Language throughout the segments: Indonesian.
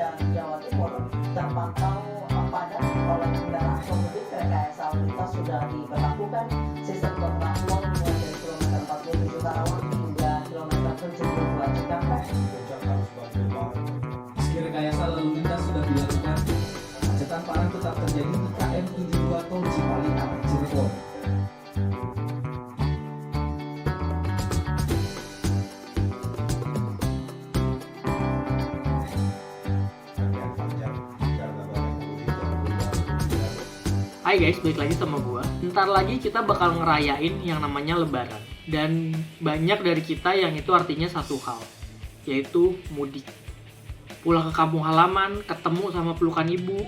dan Jawa Timur terpantau padat oleh kendaraan pemudik. Rekayasa lalu lintas sudah diberlakukan. Sistem kontraflow mulai dari kilometer 47 Karawang hingga kilometer 72 Cikampek. Meski rekayasa lalu lintas sudah dilakukan, kemacetan parah tetap terjadi di KM 72 Tol Cipali arah Cirebon. Hai guys, balik lagi sama gua. Ntar lagi kita bakal ngerayain yang namanya Lebaran. Dan banyak dari kita yang itu artinya satu hal, yaitu mudik. Pulang ke kampung halaman, ketemu sama pelukan ibu,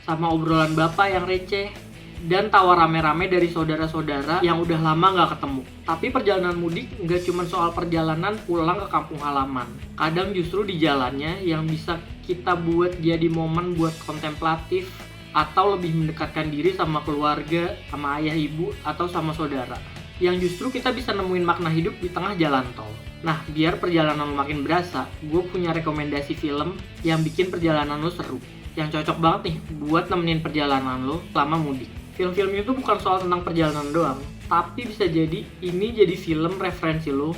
sama obrolan bapak yang receh, dan tawa rame-rame dari saudara-saudara yang udah lama gak ketemu. Tapi perjalanan mudik nggak cuma soal perjalanan pulang ke kampung halaman. Kadang justru di jalannya yang bisa kita buat jadi momen buat kontemplatif, atau lebih mendekatkan diri sama keluarga, sama ayah ibu, atau sama saudara. Yang justru kita bisa nemuin makna hidup di tengah jalan tol. Nah, biar perjalanan lo makin berasa, gue punya rekomendasi film yang bikin perjalanan lo seru. Yang cocok banget nih buat nemenin perjalanan lo selama mudik. Film-film itu bukan soal tentang perjalanan doang, tapi bisa jadi ini jadi film referensi lo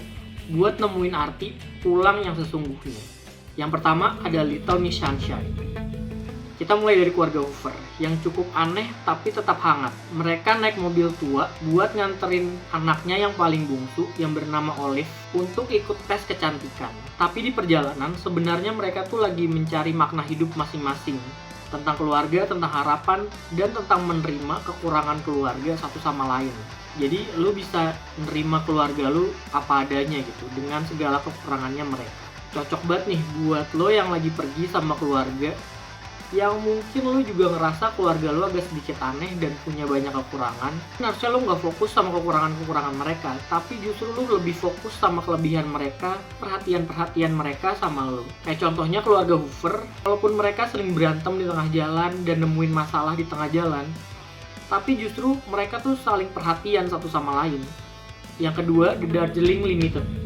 buat nemuin arti pulang yang sesungguhnya. Yang pertama ada Little Miss Sunshine. Kita mulai dari keluarga Hoover yang cukup aneh tapi tetap hangat. Mereka naik mobil tua buat nganterin anaknya yang paling bungsu yang bernama Olive untuk ikut tes kecantikan. Tapi di perjalanan sebenarnya mereka tuh lagi mencari makna hidup masing-masing. Tentang keluarga, tentang harapan, dan tentang menerima kekurangan keluarga satu sama lain. Jadi lu bisa menerima keluarga lu apa adanya gitu dengan segala kekurangannya mereka. Cocok banget nih buat lo yang lagi pergi sama keluarga yang mungkin lo juga ngerasa keluarga lo agak sedikit aneh dan punya banyak kekurangan. Harusnya lo nggak fokus sama kekurangan-kekurangan mereka, tapi justru lo lebih fokus sama kelebihan mereka, perhatian-perhatian mereka sama lo. Kayak contohnya keluarga Hoover, walaupun mereka sering berantem di tengah jalan dan nemuin masalah di tengah jalan, tapi justru mereka tuh saling perhatian satu sama lain. Yang kedua, The Darjeeling Limited.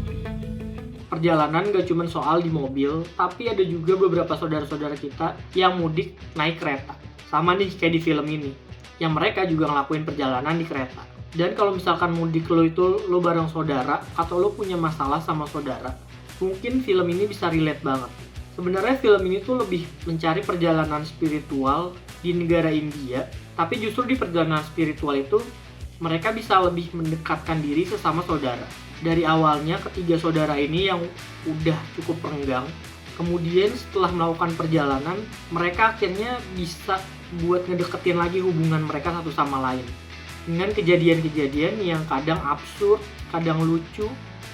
Perjalanan gak cuma soal di mobil, tapi ada juga beberapa saudara-saudara kita yang mudik naik kereta. Sama nih kayak di film ini, yang mereka juga ngelakuin perjalanan di kereta. Dan kalau misalkan mudik lo itu lo bareng saudara, atau lo punya masalah sama saudara, mungkin film ini bisa relate banget. Sebenarnya film ini tuh lebih mencari perjalanan spiritual di negara India, tapi justru di perjalanan spiritual itu, mereka bisa lebih mendekatkan diri sesama saudara. Dari awalnya ketiga saudara ini yang udah cukup renggang, kemudian setelah melakukan perjalanan, mereka akhirnya bisa buat ngedeketin lagi hubungan mereka satu sama lain. Dengan kejadian-kejadian yang kadang absurd, kadang lucu,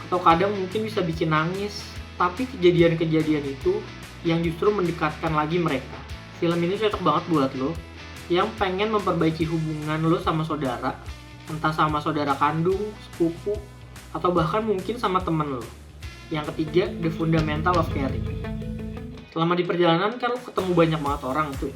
atau kadang mungkin bisa bikin nangis. Tapi kejadian-kejadian itu yang justru mendekatkan lagi mereka. Film ini cocok banget buat lo yang pengen memperbaiki hubungan lo sama saudara, entah sama saudara kandung, sepupu, atau bahkan mungkin sama temen lo. Yang ketiga, The Fundamental of Caring. Selama di perjalanan kan lo ketemu banyak banget orang tuh.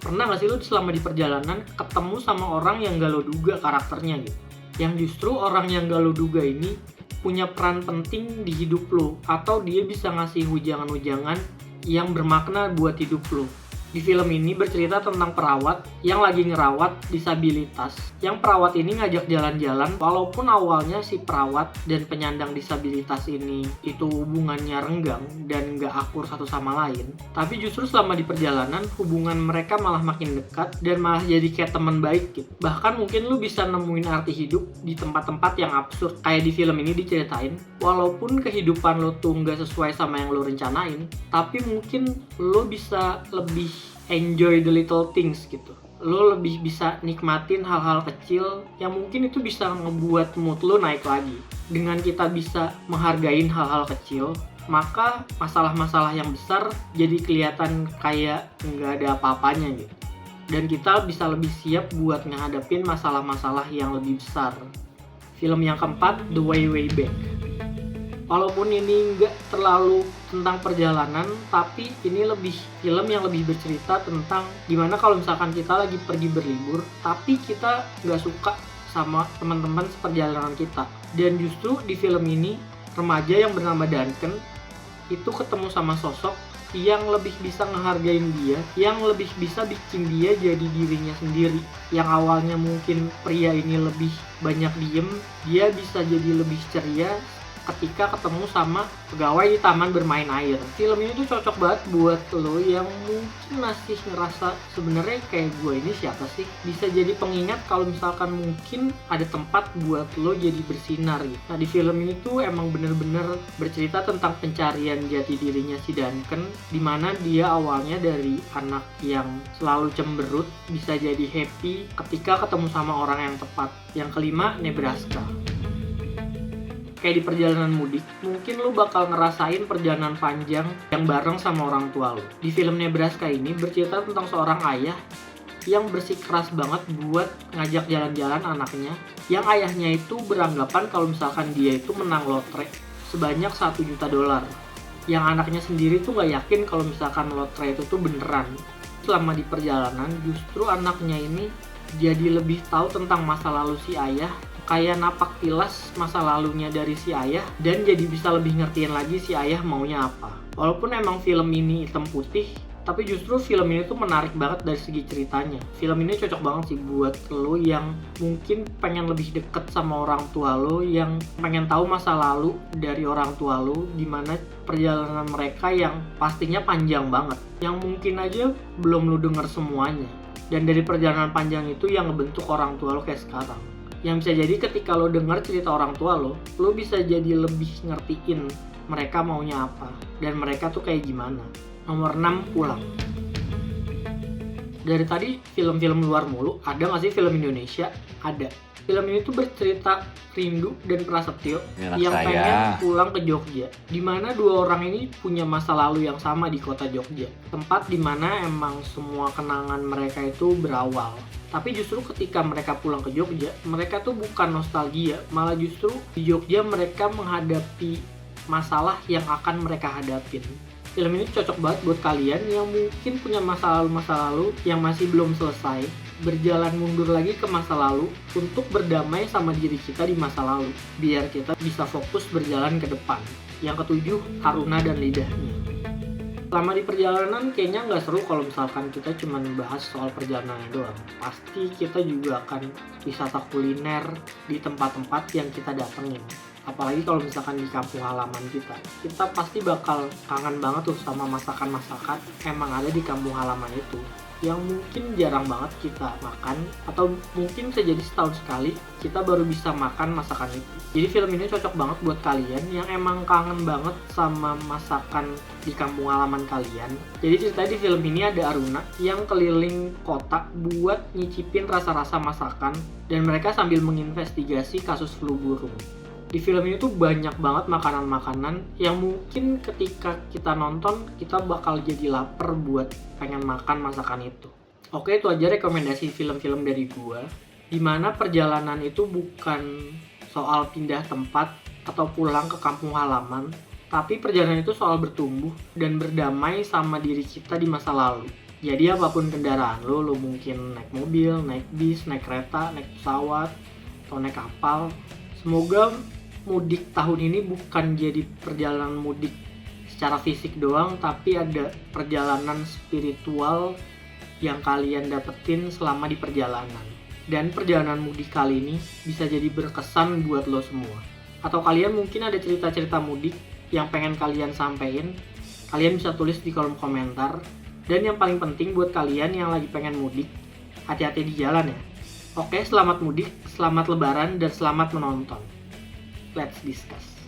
Pernah gak sih lo selama di perjalanan ketemu sama orang yang gak lo duga karakternya gitu? Yang justru orang yang gak lo duga ini punya peran penting di hidup lo, atau dia bisa ngasih ujangan-ujangan yang bermakna buat hidup lo. Di film ini bercerita tentang perawat yang lagi ngerawat disabilitas. Yang perawat ini ngajak jalan-jalan, walaupun awalnya si perawat dan penyandang disabilitas ini itu hubungannya renggang dan gak akur satu sama lain. Tapi justru selama di perjalanan hubungan mereka malah makin dekat dan malah jadi kayak teman baik gitu. Bahkan mungkin lu bisa nemuin arti hidup di tempat-tempat yang absurd kayak di film ini diceritain. Walaupun kehidupan lo tuh gak sesuai sama yang lo rencanain, tapi mungkin lo bisa lebih enjoy the little things gitu. Lo lebih bisa nikmatin hal-hal kecil yang mungkin itu bisa ngebuat mood lo naik lagi. Dengan kita bisa menghargain hal-hal kecil, maka masalah-masalah yang besar jadi kelihatan kayak nggak ada apa-apanya gitu. Dan kita bisa lebih siap buat ngehadapin masalah-masalah yang lebih besar. Film yang keempat, The Way Way Back. Walaupun ini nggak terlalu tentang perjalanan, tapi ini lebih film yang lebih bercerita tentang gimana kalau misalkan kita lagi pergi berlibur, tapi kita nggak suka sama teman-teman seperjalanan kita. Dan justru di film ini, remaja yang bernama Duncan itu ketemu sama sosok yang lebih bisa ngehargain dia, yang lebih bisa bikin dia jadi dirinya sendiri. Yang awalnya mungkin pria ini lebih banyak diem, dia bisa jadi lebih ceria ketika ketemu sama pegawai di taman bermain air. Film ini tuh cocok banget buat lo yang mungkin masih ngerasa sebenarnya kayak gue ini siapa sih. Bisa jadi pengingat kalau misalkan mungkin ada tempat buat lo jadi bersinar gitu. Nah, di film ini tuh emang bener-bener bercerita tentang pencarian jati dirinya si Duncan, dimana dia awalnya dari anak yang selalu cemberut bisa jadi happy ketika ketemu sama orang yang tepat. Yang kelima, Nebraska. Kayak di perjalanan mudik, mungkin lu bakal ngerasain perjalanan panjang yang bareng sama orang tua lu. Di film Nebraska ini bercerita tentang seorang ayah yang bersikeras banget buat ngajak jalan-jalan anaknya, yang ayahnya itu beranggapan kalau misalkan dia itu menang lotre sebanyak $1 juta. Yang anaknya sendiri tuh gak yakin kalau misalkan lotre itu tuh beneran. Selama di perjalanan, justru anaknya ini jadi lebih tahu tentang masa lalu si ayah, kayak napak tilas masa lalunya dari si ayah, dan jadi bisa lebih ngertiin lagi si ayah maunya apa. Walaupun emang film ini hitam putih, tapi justru film ini tuh menarik banget dari segi ceritanya. Film ini cocok banget sih buat lo yang mungkin pengen lebih deket sama orang tua lo, yang pengen tahu masa lalu dari orang tua lo, gimana perjalanan mereka yang pastinya panjang banget, yang mungkin aja belum lo denger semuanya. Dan dari perjalanan panjang itu yang ngebentuk orang tua lo kayak sekarang. Yang bisa jadi ketika lo denger cerita orang tua lo bisa jadi lebih ngertiin mereka maunya apa dan mereka tuh kayak gimana. Nomor 6, Pulang. Dari tadi film-film luar mulu, ada gak sih film Indonesia? Ada. Film ini tuh bercerita Rindu dan Prasetyo yang pengen pulang ke Jogja, dimana dua orang ini punya masa lalu yang sama di kota Jogja, tempat dimana emang semua kenangan mereka itu berawal. Tapi justru ketika mereka pulang ke Jogja, mereka tuh bukan nostalgia, malah justru di Jogja mereka menghadapi masalah yang akan mereka hadapin. Film ini cocok banget buat kalian yang mungkin punya masa lalu yang masih belum selesai, berjalan mundur lagi ke masa lalu untuk berdamai sama diri kita di masa lalu, biar kita bisa fokus berjalan ke depan. Yang ketujuh, Aruna dan Lidahnya. Selama di perjalanan kayaknya nggak seru kalau misalkan kita cuma bahas soal perjalanannya doang. Pasti kita juga akan wisata kuliner di tempat-tempat yang kita datengin. Apalagi kalau misalkan di kampung halaman kita pasti bakal kangen banget tuh sama masakan-masakan emang ada di kampung halaman itu, yang mungkin jarang banget kita makan, atau mungkin bisa jadi setahun sekali kita baru bisa makan masakan itu. Jadi film ini cocok banget buat kalian yang emang kangen banget sama masakan di kampung halaman kalian. Jadi ceritanya di film ini ada Aruna yang keliling kota buat nyicipin rasa-rasa masakan, dan mereka sambil menginvestigasi kasus flu burung. Di film ini tuh banyak banget makanan-makanan yang mungkin ketika kita nonton kita bakal jadi lapar buat pengen makan masakan itu. Oke, itu aja rekomendasi film-film dari gua, dimana perjalanan itu bukan soal pindah tempat atau pulang ke kampung halaman, tapi perjalanan itu soal bertumbuh dan berdamai sama diri kita di masa lalu. Jadi apapun kendaraan lo mungkin naik mobil, naik bis, naik kereta, naik pesawat, atau naik kapal, semoga mudik tahun ini bukan jadi perjalanan mudik secara fisik doang, tapi ada perjalanan spiritual yang kalian dapetin selama di perjalanan. Dan perjalanan mudik kali ini bisa jadi berkesan buat lo semua. Atau kalian mungkin ada cerita-cerita mudik yang pengen kalian sampein, kalian bisa tulis di kolom komentar. Dan yang paling penting buat kalian yang lagi pengen mudik, hati-hati di jalan ya. Oke, selamat mudik, selamat lebaran, dan selamat menonton. Let's discuss.